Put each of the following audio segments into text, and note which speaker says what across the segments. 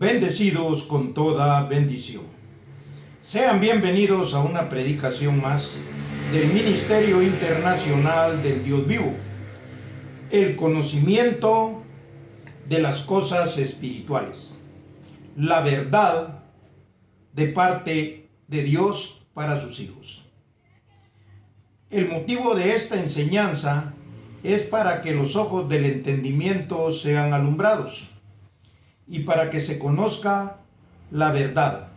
Speaker 1: Bendecidos con toda bendición. Sean bienvenidos a una predicación más del Ministerio Internacional del Dios Vivo. El conocimiento de las cosas espirituales. La verdad de parte de Dios para sus hijos. El motivo de esta enseñanza es para que los ojos del entendimiento sean alumbrados y para que se conozca la verdad,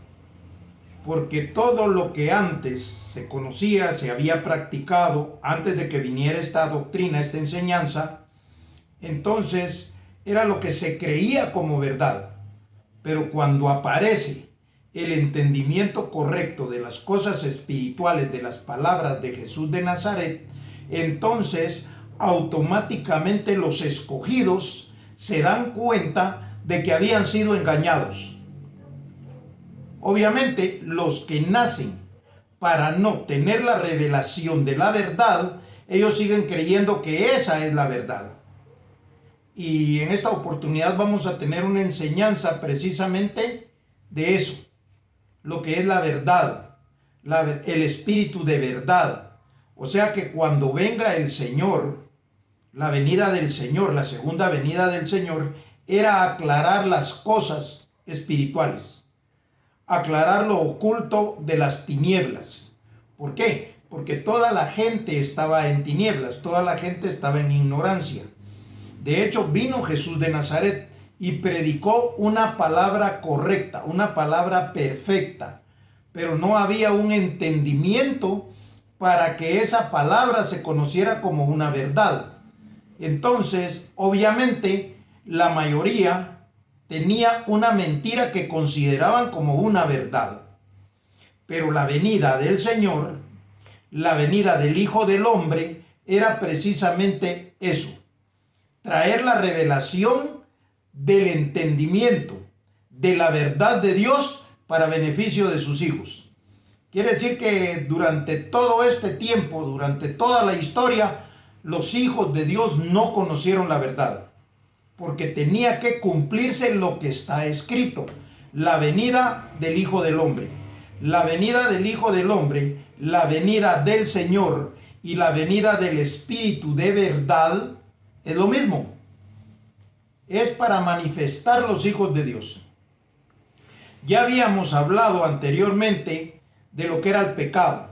Speaker 1: porque todo lo que antes se conocía, se había practicado antes de que viniera esta doctrina, esta enseñanza, entonces era lo que se creía como verdad. Pero cuando aparece el entendimiento correcto de las cosas espirituales, de las palabras de Jesús de Nazaret, entonces automáticamente los escogidos se dan cuenta de que habían sido engañados. Obviamente, los que nacen para no tener la revelación de la verdad, ellos siguen creyendo que esa es la verdad. Y en esta oportunidad vamos a tener una enseñanza precisamente de eso, lo que es la verdad, el espíritu de verdad. O sea que cuando venga el Señor, la venida del Señor, la segunda venida del Señor, era aclarar las cosas espirituales, aclarar lo oculto de las tinieblas. ¿Por qué? Porque toda la gente estaba en tinieblas, toda la gente estaba en ignorancia. De hecho, vino Jesús de Nazaret y predicó una palabra correcta, una palabra perfecta, pero no había un entendimiento para que esa palabra se conociera como una verdad. Entonces, obviamente, la mayoría tenía una mentira que consideraban como una verdad. Pero la venida del Señor, la venida del Hijo del Hombre, era precisamente eso: traer la revelación del entendimiento de la verdad de Dios para beneficio de sus hijos. Quiere decir que durante todo este tiempo, durante toda la historia, los hijos de Dios no conocieron la verdad, porque tenía que cumplirse lo que está escrito: la venida del Hijo del Hombre. La venida del Hijo del Hombre, la venida del Señor y la venida del Espíritu de verdad es lo mismo. Es para manifestar los hijos de Dios. Ya habíamos hablado anteriormente de lo que era el pecado,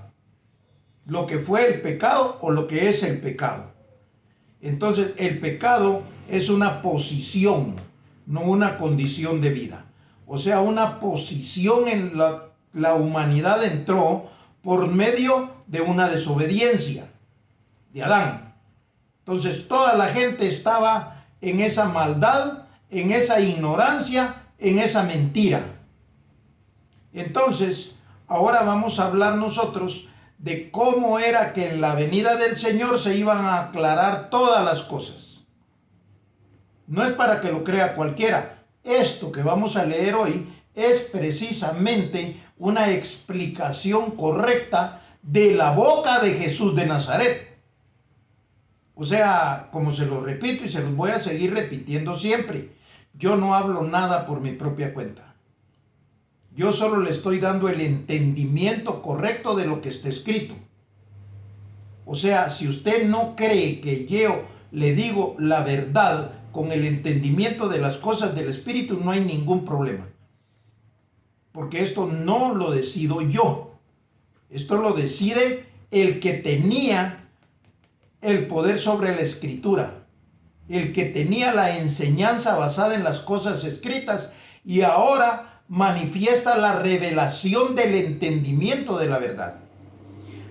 Speaker 1: lo que fue el pecado o lo que es el pecado. Entonces, el pecado es una posición, no una condición de vida. O sea, una posición en la humanidad entró por medio de una desobediencia de Adán. Entonces, toda la gente estaba en esa maldad, en esa ignorancia, en esa mentira. Entonces, ahora vamos a hablar nosotros de cómo era que en la venida del Señor se iban a aclarar todas las cosas. No es para que lo crea cualquiera. Esto que vamos a leer hoy es precisamente una explicación correcta de la boca de Jesús de Nazaret. O sea, como se lo repito y se los voy a seguir repitiendo siempre, yo no hablo nada por mi propia cuenta. Yo solo le estoy dando el entendimiento correcto de lo que está escrito. O sea, si usted no cree que yo le digo la verdad con el entendimiento de las cosas del Espíritu, no hay ningún problema. Porque esto no lo decido yo. Esto lo decide el que tenía el poder sobre la Escritura, el que tenía la enseñanza basada en las cosas escritas y ahora manifiesta la revelación del entendimiento de la verdad.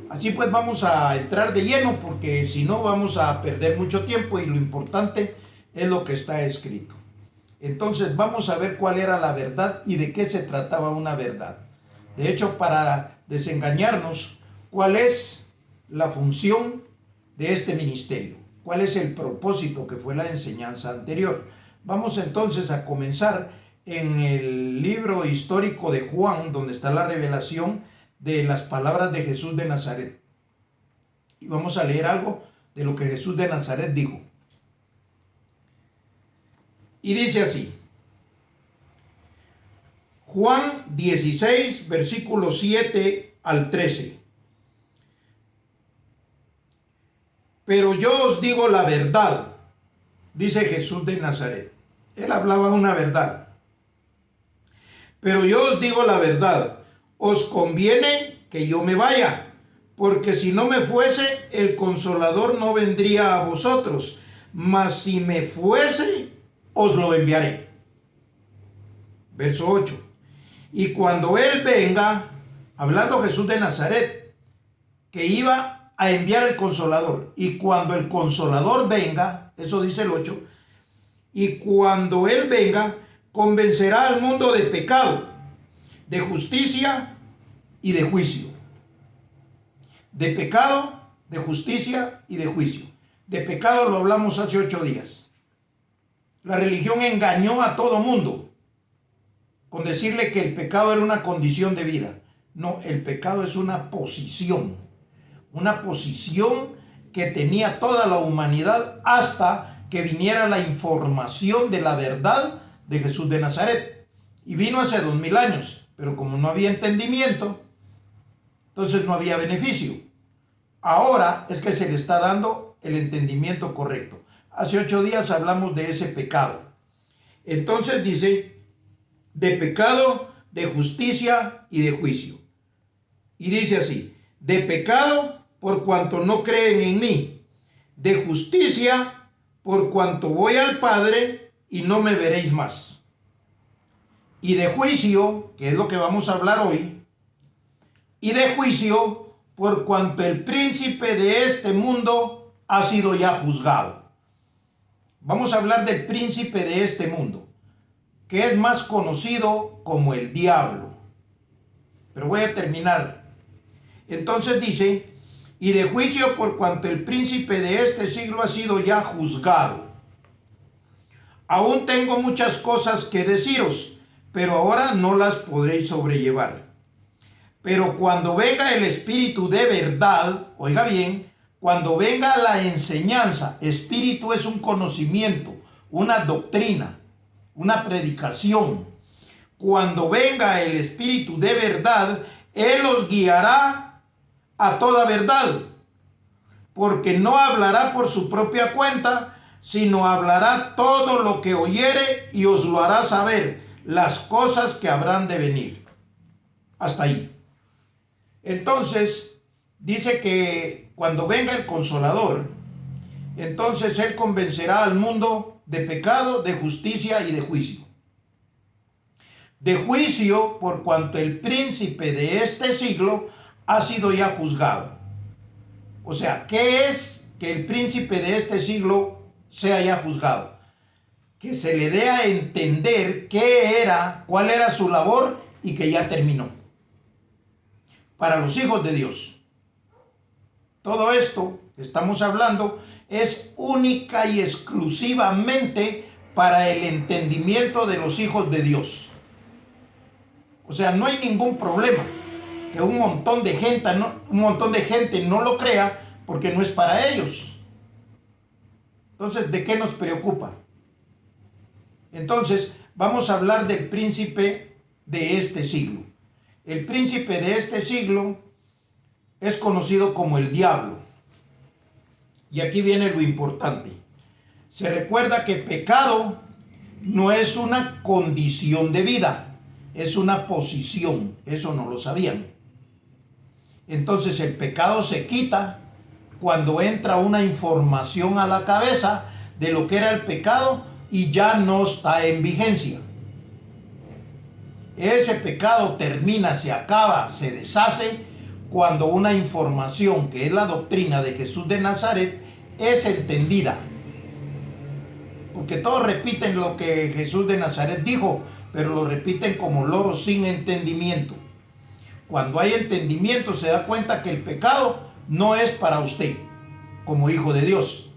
Speaker 1: Así pues, vamos a entrar de lleno, porque si no vamos a perder mucho tiempo y lo importante es lo que está escrito. Entonces vamos a ver cuál era la verdad y de qué se trataba una verdad. De hecho, para desengañarnos, ¿cuál es la función de este ministerio? ¿Cuál es el propósito que fue la enseñanza anterior? Vamos entonces a comenzar en el libro histórico de Juan, donde está la revelación de las palabras de Jesús de Nazaret. Y vamos a leer algo de lo que Jesús de Nazaret dijo. Y dice así: Juan 16, versículos 7 al 13. Pero yo os digo la verdad, dice Jesús de Nazaret. Él hablaba una verdad. Pero yo os digo la verdad, os conviene que yo me vaya, porque si no me fuese, el Consolador no vendría a vosotros, mas si me fuese, os lo enviaré. Verso 8. Y cuando Él venga, hablando Jesús de Nazaret, que iba a enviar el Consolador, y cuando el Consolador venga, eso dice el 8, y cuando Él venga, convencerá al mundo de pecado, de justicia y de juicio. De pecado, de justicia y de juicio. De pecado lo hablamos hace 8 días. La religión engañó a todo mundo con decirle que el pecado era una condición de vida. No, el pecado es una posición que tenía toda la humanidad hasta que viniera la información de la verdad de Jesús de Nazaret. Y vino hace 2000 años, pero como no había entendimiento, entonces no había beneficio. Ahora es que se le está dando el entendimiento correcto. Hace 8 días hablamos de ese pecado. Entonces dice, de pecado, de justicia y de juicio. Y dice así, de pecado por cuanto no creen en mí, de justicia por cuanto voy al Padre y no me veréis más. Y de juicio, que es lo que vamos a hablar hoy, y de juicio por cuanto el príncipe de este mundo ha sido ya juzgado. Vamos a hablar del príncipe de este mundo, que es más conocido como el diablo. Pero voy a terminar. Entonces dice, y de juicio por cuanto el príncipe de este siglo ha sido ya juzgado. Aún tengo muchas cosas que deciros, pero ahora no las podréis sobrellevar. Pero cuando venga el Espíritu de verdad, oiga bien, cuando venga la enseñanza, espíritu es un conocimiento, una doctrina, una predicación. Cuando venga el Espíritu de verdad, Él os guiará a toda verdad, porque no hablará por su propia cuenta, sino hablará todo lo que oyere y os lo hará saber, las cosas que habrán de venir. Hasta ahí. Entonces, dice que cuando venga el Consolador, entonces Él convencerá al mundo de pecado, de justicia y de juicio. De juicio por cuanto el príncipe de este siglo ha sido ya juzgado. O sea, ¿qué es que el príncipe de este siglo sea ya juzgado? Que se le dé a entender qué era, cuál era su labor y que ya terminó. Para los hijos de Dios. Todo esto que estamos hablando es única y exclusivamente para el entendimiento de los hijos de Dios. O sea, no hay ningún problema que un montón de gente no lo crea porque no es para ellos. Entonces, ¿de qué nos preocupa? Entonces, vamos a hablar del príncipe de este siglo. El príncipe de este siglo es conocido como el diablo. Y aquí viene lo importante. Se recuerda que pecado no es una condición de vida, es una posición. Eso no lo sabían. Entonces el pecado se quita cuando entra una información a la cabeza de lo que era el pecado y ya no está en vigencia. Ese pecado termina, se acaba, se deshace cuando una información que es la doctrina de Jesús de Nazaret es entendida. Porque todos repiten lo que Jesús de Nazaret dijo, pero lo repiten como loros sin entendimiento. Cuando hay entendimiento se da cuenta que el pecado no es para usted como hijo de Dios.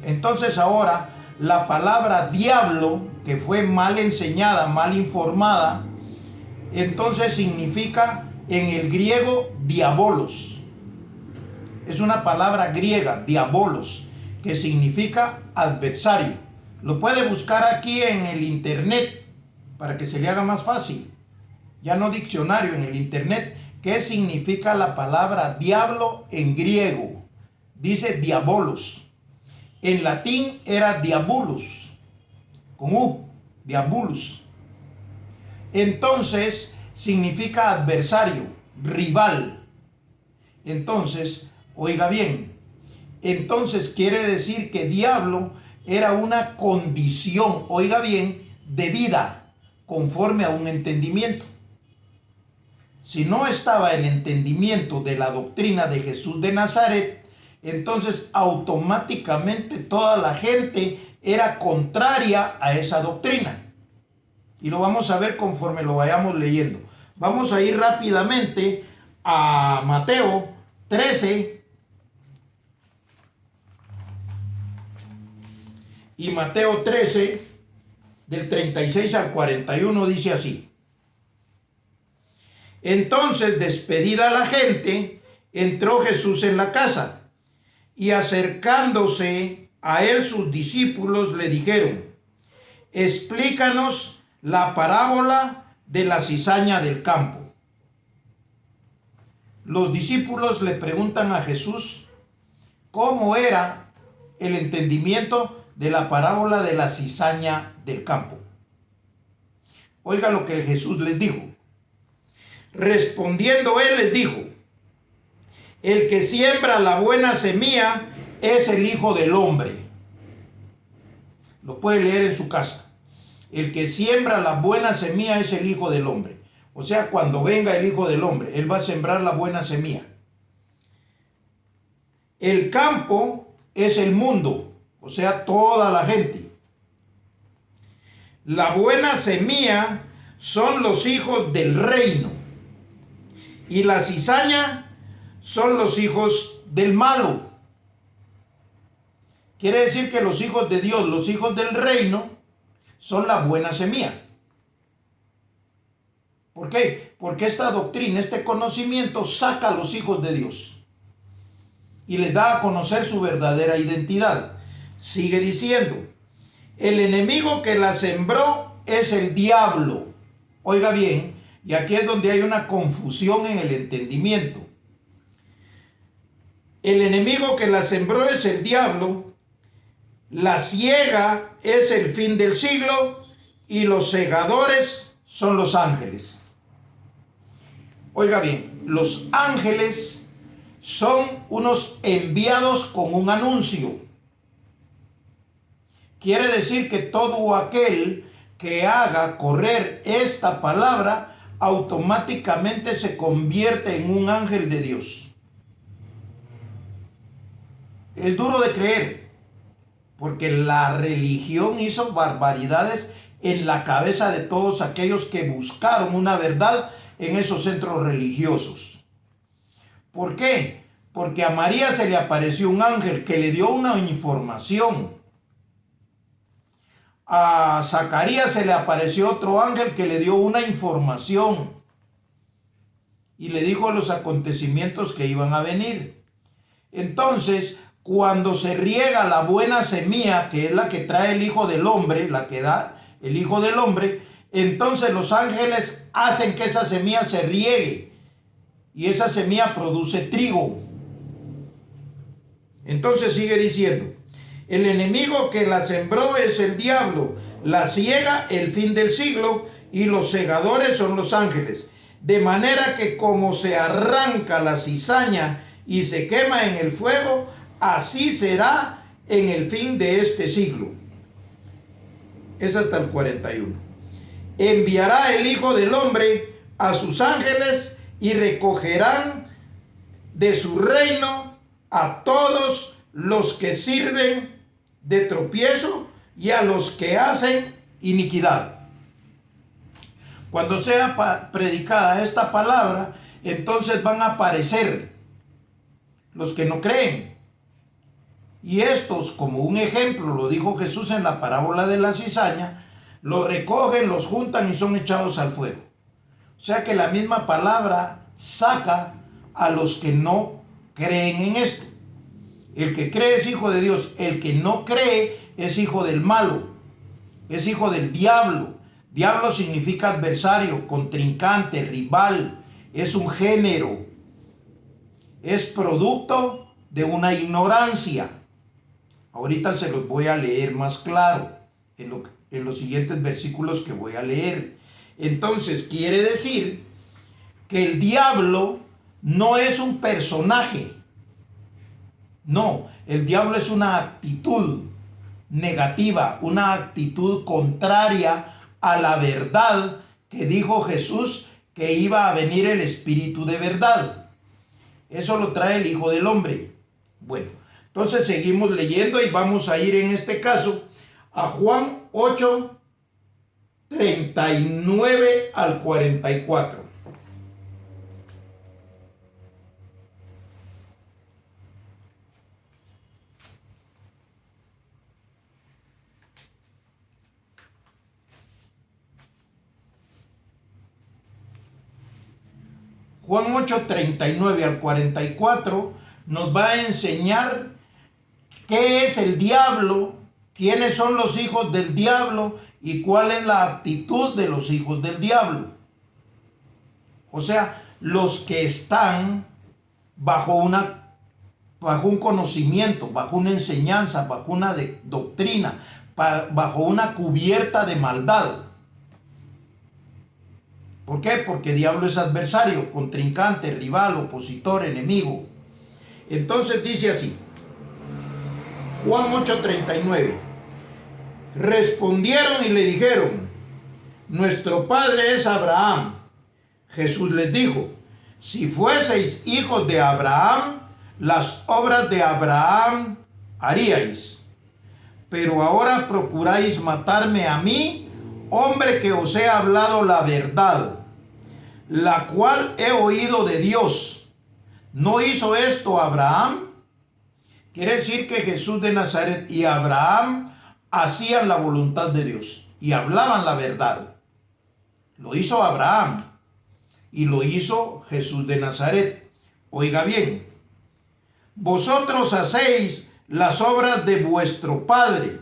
Speaker 1: Entonces ahora la palabra diablo, que fue mal enseñada, mal informada, entonces significa en el griego diabolos. Es una palabra griega, diabolos, que significa adversario. Lo puede buscar aquí en el internet para que se le haga más fácil. ya no diccionario, en el internet, qué significa la palabra diablo en griego. Dice diabolos. En latín era diabolus, con U, diabolus. Entonces significa adversario, rival. Entonces, oiga bien, entonces quiere decir que diablo era una condición, oiga bien, de vida, conforme a un entendimiento. Si no estaba el entendimiento de la doctrina de Jesús de Nazaret, entonces automáticamente toda la gente era contraria a esa doctrina. Y lo vamos a ver conforme lo vayamos leyendo. Vamos a ir rápidamente a Mateo 13. Y Mateo 13, del 36 al 41, dice así. Entonces, despedida la gente, entró Jesús en la casa, y acercándose a él sus discípulos le dijeron: explícanos la parábola de la cizaña del campo. Los discípulos le preguntan a Jesús cómo era el entendimiento de la parábola de la cizaña del campo. Oiga lo que Jesús les dijo. Respondiendo él les dijo: el que siembra la buena semilla es el Hijo del Hombre. Lo puede leer en su casa. El que siembra la buena semilla es el Hijo del Hombre. O sea, cuando venga el Hijo del Hombre, él va a sembrar la buena semilla. El campo es el mundo, o sea, toda la gente. La buena semilla son los hijos del reino. Y la cizaña son los hijos del malo. Quiere decir que los hijos de Dios, los hijos del reino, son la buena semilla. ¿Por qué? Porque esta doctrina, este conocimiento saca a los hijos de Dios y les da a conocer su verdadera identidad. Sigue diciendo: el enemigo que la sembró es el diablo. Oiga bien, y aquí es donde hay una confusión en el entendimiento. El enemigo que la sembró es el diablo, la siega es el fin del siglo y los segadores son los ángeles. Oiga bien, los ángeles son unos enviados con un anuncio. Quiere decir que todo aquel que haga correr esta palabra automáticamente se convierte en un ángel de Dios. Es duro de creer, porque la religión hizo barbaridades en la cabeza de todos aquellos que buscaron una verdad en esos centros religiosos. ¿Por qué? Porque a María se le apareció un ángel que le dio una información. A Zacarías se le apareció otro ángel que le dio una información y le dijo los acontecimientos que iban a venir. Entonces, cuando se riega la buena semilla, que es la que trae el Hijo del Hombre, la que da el Hijo del Hombre, entonces los ángeles hacen que esa semilla se riegue y esa semilla produce trigo. Entonces sigue diciendo: el enemigo que la sembró es el diablo, la siega el fin del siglo y los segadores son los ángeles. De manera que como se arranca la cizaña y se quema en el fuego, así será en el fin de este siglo. Es hasta el 41. Enviará el Hijo del Hombre a sus ángeles y recogerán de su reino a todos los que sirven de tropiezo y a los que hacen iniquidad. Cuando sea predicada esta palabra, entonces van a aparecer los que no creen. Y estos, como un ejemplo, lo dijo Jesús en la parábola de la cizaña, los recogen, los juntan y son echados al fuego. O sea que la misma palabra saca a los que no creen en esto. El que cree es hijo de Dios, el que no cree es hijo del malo, es hijo del diablo, Diablo significa adversario, contrincante, rival, es un género, es producto de una ignorancia. Ahorita se los voy a leer más claro en los siguientes versículos que voy a leer. Entonces quiere decir que el diablo no es un personaje. No, el diablo es una actitud negativa, una actitud contraria a la verdad que dijo Jesús, que iba a venir el Espíritu de verdad. Eso lo trae el Hijo del Hombre. Bueno, entonces seguimos leyendo y vamos a ir en este caso a Juan 8, 39 al 44. Juan 8, 39 al 44 nos va a enseñar qué es el diablo, quiénes son los hijos del diablo y cuál es la actitud de los hijos del diablo. O sea, los que están bajo un conocimiento, bajo una enseñanza, bajo una doctrina, bajo una cubierta de maldad. ¿Por qué? Porque diablo es adversario, contrincante, rival, opositor, enemigo. Entonces dice así, Juan 8:39. Respondieron y le dijeron, nuestro padre es Abraham. Jesús les dijo, si fueseis hijos de Abraham, las obras de Abraham haríais. Pero ahora procuráis matarme a mí, hombre que os he hablado la verdad, la cual he oído de Dios. ¿No hizo esto Abraham? Quiere decir que Jesús de Nazaret y Abraham hacían la voluntad de Dios y hablaban la verdad. Lo hizo Abraham y lo hizo Jesús de Nazaret. Oiga bien, vosotros hacéis las obras de vuestro padre.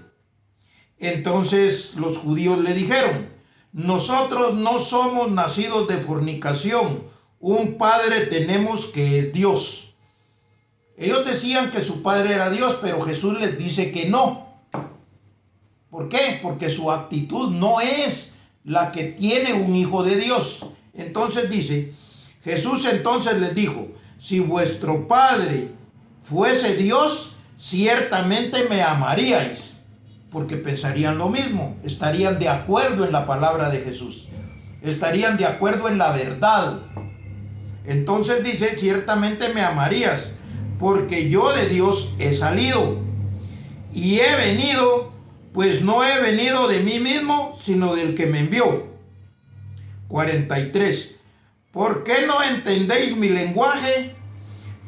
Speaker 1: Entonces los judíos le dijeron, nosotros no somos nacidos de fornicación, un padre tenemos que es Dios. Ellos decían que su padre era Dios, pero Jesús les dice que no. ¿Por qué? Porque su actitud no es la que tiene un hijo de Dios. Entonces dice, Jesús entonces les dijo, si vuestro padre fuese Dios, ciertamente me amaríais. Porque pensarían lo mismo, estarían de acuerdo en la palabra de Jesús, estarían de acuerdo en la verdad. Entonces dice, ciertamente me amarías, porque yo de Dios he salido y he venido, pues no he venido de mí mismo, sino del que me envió. 43. ¿Por qué no entendéis mi lenguaje?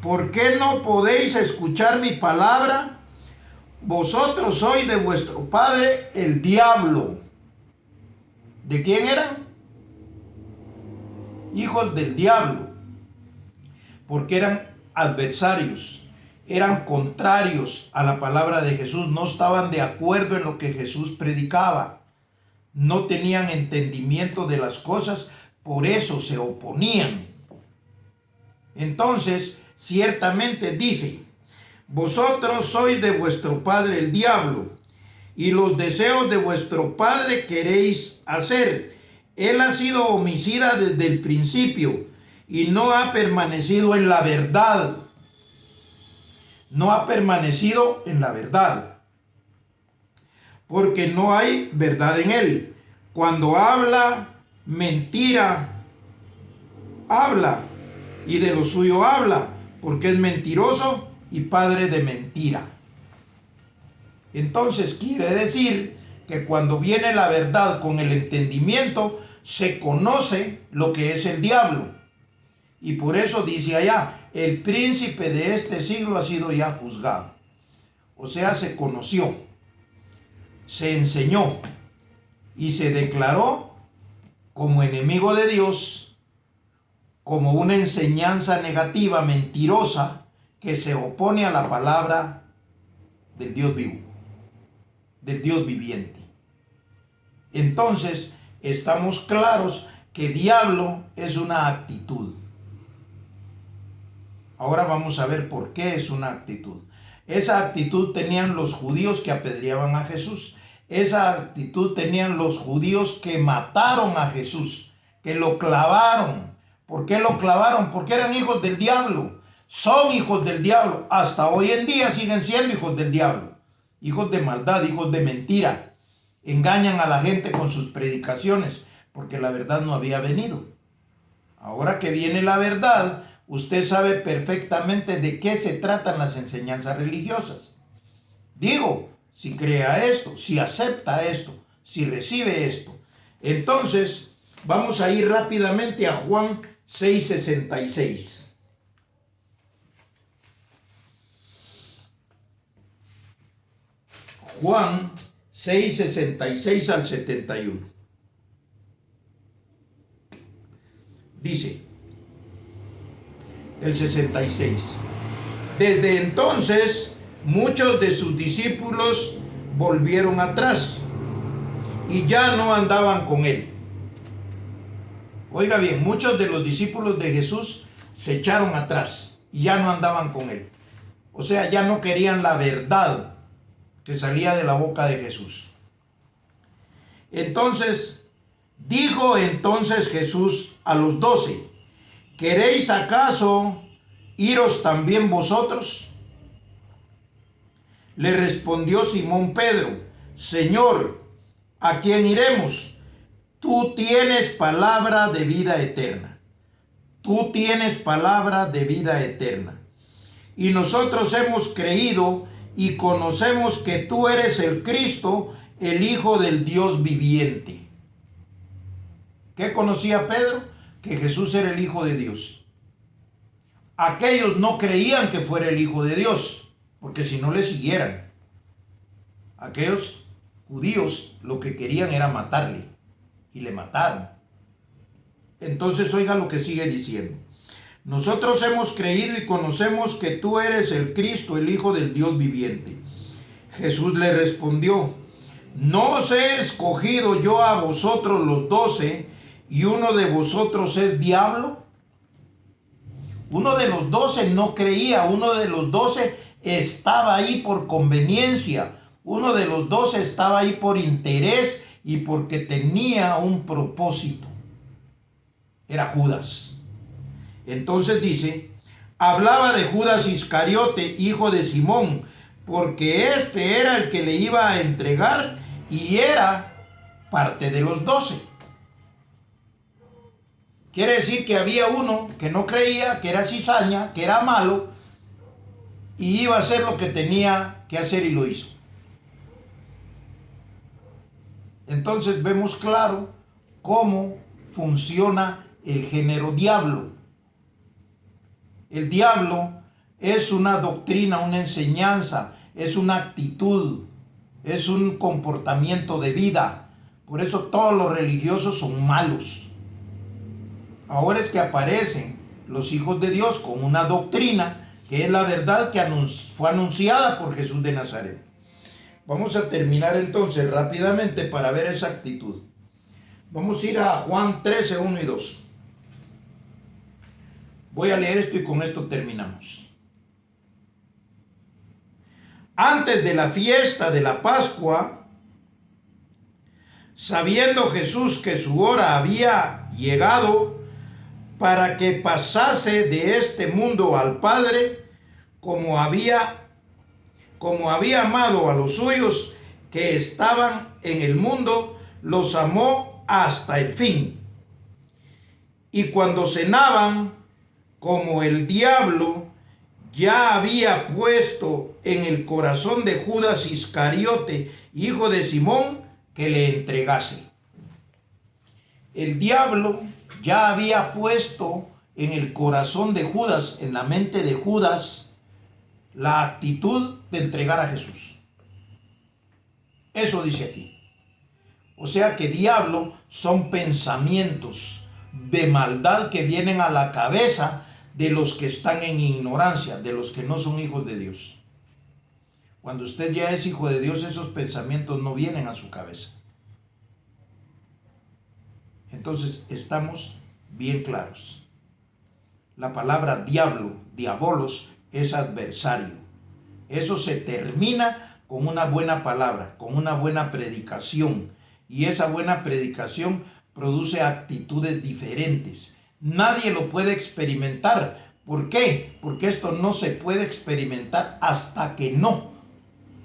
Speaker 1: ¿Por qué no podéis escuchar mi palabra? Vosotros sois de vuestro padre el diablo. ¿De quién eran? Hijos del diablo. Porque eran adversarios, eran contrarios a la palabra de Jesús, no estaban de acuerdo en lo que Jesús predicaba, no tenían entendimiento de las cosas, por eso se oponían. Entonces, ciertamente dice, vosotros sois de vuestro padre el diablo, y los deseos de vuestro padre queréis hacer. Él ha sido homicida desde el principio, y no ha permanecido en la verdad. No ha permanecido en la verdad. Porque no hay verdad en él. Cuando habla mentira, habla. Y de lo suyo habla. Porque es mentiroso y padre de mentira. Entonces quiere decir que cuando viene la verdad con el entendimiento, se conoce lo que es el diablo. Y por eso dice allá, el príncipe de este siglo ha sido ya juzgado. O sea, se conoció, se enseñó y se declaró como enemigo de Dios, como una enseñanza negativa, mentirosa, que se opone a la palabra del Dios vivo, del Dios viviente. Entonces, estamos claros que diablo es una actitud. Ahora vamos a ver por qué es una actitud. Esa actitud tenían los judíos que apedreaban a Jesús. Esa actitud tenían los judíos que mataron a Jesús, que lo clavaron. ¿Por qué lo clavaron? Porque eran hijos del diablo. Son hijos del diablo. Hasta hoy en día siguen siendo hijos del diablo. Hijos de maldad, hijos de mentira. Engañan a la gente con sus predicaciones, porque la verdad no había venido. Ahora que viene la verdad, usted sabe perfectamente de qué se tratan las enseñanzas religiosas. Digo, si crea esto, si acepta esto, si recibe esto. Entonces, vamos a ir rápidamente a Juan 6:66. Juan 6:66 al 71. Dice el 66. Desde entonces muchos de sus discípulos volvieron atrás y ya no andaban con él. Oiga bien, muchos de los discípulos de Jesús se echaron atrás y ya no andaban con él. O sea, ya no querían la verdad que salía de la boca de Jesús. Entonces, dijo entonces Jesús a los 12, ¿queréis acaso iros también vosotros? Le respondió Simón Pedro, Señor, ¿a quién iremos? Tú tienes palabra de vida eterna. Tú tienes palabra de vida eterna. Y nosotros hemos creído y conocemos que tú eres el Cristo, el Hijo del Dios viviente. ¿Qué conocía Pedro? Que Jesús era el Hijo de Dios. Aquellos no creían que fuera el Hijo de Dios, porque si no le siguieran. Aquellos judíos lo que querían era matarle, y le mataron. Entonces oiga lo que sigue diciendo. Nosotros hemos creído y conocemos que tú eres el Cristo, el Hijo del Dios viviente. Jesús le respondió, ¿no os he escogido yo a vosotros los 12 y uno de vosotros es diablo? Uno de los 12 no creía, uno de los 12 estaba ahí por conveniencia, uno de los 12 estaba ahí por interés y porque tenía un propósito. Era Judas. Entonces dice, hablaba de Judas Iscariote, hijo de Simón, porque este era el que le iba a entregar y era parte de los 12. Quiere decir que había uno que no creía, que era cizaña, que era malo, y iba a hacer lo que tenía que hacer y lo hizo. Entonces vemos claro cómo funciona el género diablo. El diablo es una doctrina, una enseñanza, es una actitud, es un comportamiento de vida. Por eso todos los religiosos son malos. Ahora es que aparecen los hijos de Dios con una doctrina que es la verdad que fue anunciada por Jesús de Nazaret. Vamos a terminar entonces rápidamente para ver esa actitud. Vamos a ir a Juan 13, 1 y 2. Voy a leer esto y con esto terminamos. Antes de la fiesta de la Pascua, sabiendo Jesús que su hora había llegado para que pasase de este mundo al Padre, como había amado a los suyos que estaban en el mundo, los amó hasta el fin. Y cuando cenaban, como el diablo ya había puesto en el corazón de Judas Iscariote, hijo de Simón, que le entregase. El diablo ya había puesto en el corazón de Judas, en la mente de Judas, la actitud de entregar a Jesús. Eso dice aquí. O sea que diablo son pensamientos de maldad que vienen a la cabeza de los que están en ignorancia, de los que no son hijos de Dios. Cuando usted ya es hijo de Dios, esos pensamientos no vienen a su cabeza. Entonces estamos bien claros. La palabra diablo, diabolos, es adversario. Eso se termina con una buena palabra, con una buena predicación. Y esa buena predicación produce actitudes diferentes. Nadie lo puede experimentar. ¿Por qué? Porque esto no se puede experimentar hasta que no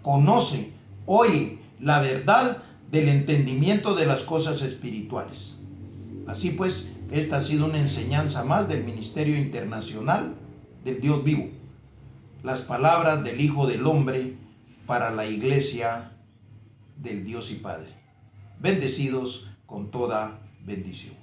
Speaker 1: conoce, oye la verdad del entendimiento de las cosas espirituales. Así pues, esta ha sido una enseñanza más del Ministerio Internacional del Dios Vivo. Las palabras del Hijo del Hombre para la Iglesia del Dios y Padre. Bendecidos con toda bendición.